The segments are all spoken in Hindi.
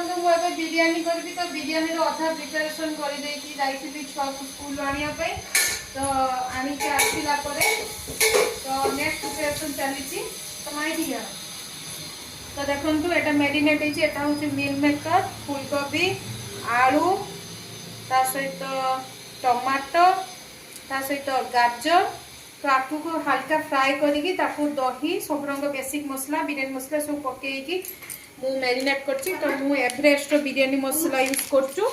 देखो मुझे बिरियानी करी तो बिरियानी अधा प्रिपरेशन कर छुआ को स्कूल आने तो आनिक आसला तो नेक्स्ट प्रिपरेशन चली तो माइटी जान तो देखो एटा मेरिनेट होती मिल मेकर फुलकोबी आलू ता सहित टमाटो ता सहित गाजर तो आपको को हल्का फ्राए करी दही सब रंग बेसिक मसला बिरियानी मसला सब पकईकी मु मैरिनेट करछि तो मु एवरेस्ट बिरियानी मसला यूज करछु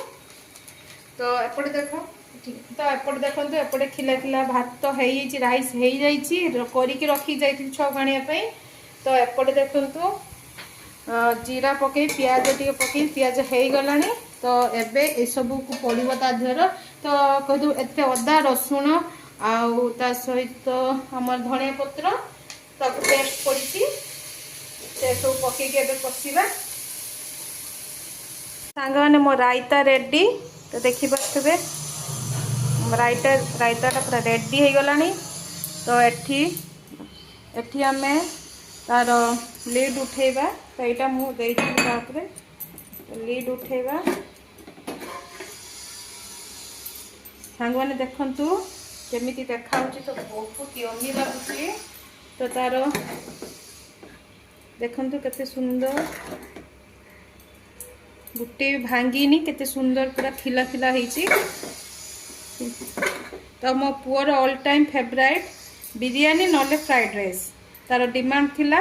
तो एपटे देखो तो एपटे देखो एपटे खिला खिला भात तो है राइस हो जाइए रखी जाइए छुआ खाने तो एपटे देखो जीरा पकई पियाज टे पकई पियाज हो गला तो एबे ए सब को पड़ो ता देहर तो कहूँ एते अदा रसुण आउ ता सहित आम धनिया पत्र ताको पेस्ट पड़ी से सब पकईके कषा सांग मैंने मो रायता रेडी तो देखी पारे रायता पूरा रेडी हो गला तो एठी आम तार लीड उठेबा तो यहाँ मुझे लीड उठेबा सांग मैंने देखु केमी देखा तो बहुत यमी लगुच तो तार देखु केते सुंदर गुटे भांगीनी केते सुंदर पूरा खिला खिला होती तो मो poor all time favourite biryani नले फ्राइड राइस तार डिमांड थिला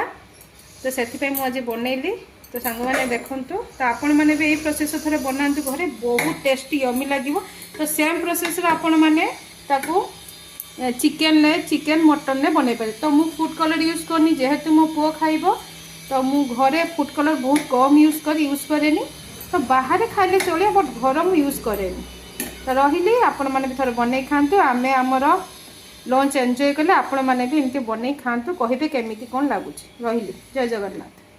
तो से मुझे बनैली तो सांग मैंने देखु तो आपण मैंने भी यही प्रोसेस थे बनातु घरे बहुत टेस्टी यमी लगे तो सेम प्रोसेस आपण मैंने चिकेन मटन ने बन पारे तो मु फूड कलर यूज करनी जेहेतु मो पुओ खाइब तो मु घरे फूड कलर बहुत कम यूज करे तो बाहर खाइले चलिए बट घर मु यूज करे तो रही आपण मैंने भी थोड़े बन खातु आम आमर लंच एंजॉय कले आपण मैंने भी एमती बन खातु कहे केमी कौन लगुच रही जय जगन्नाथ।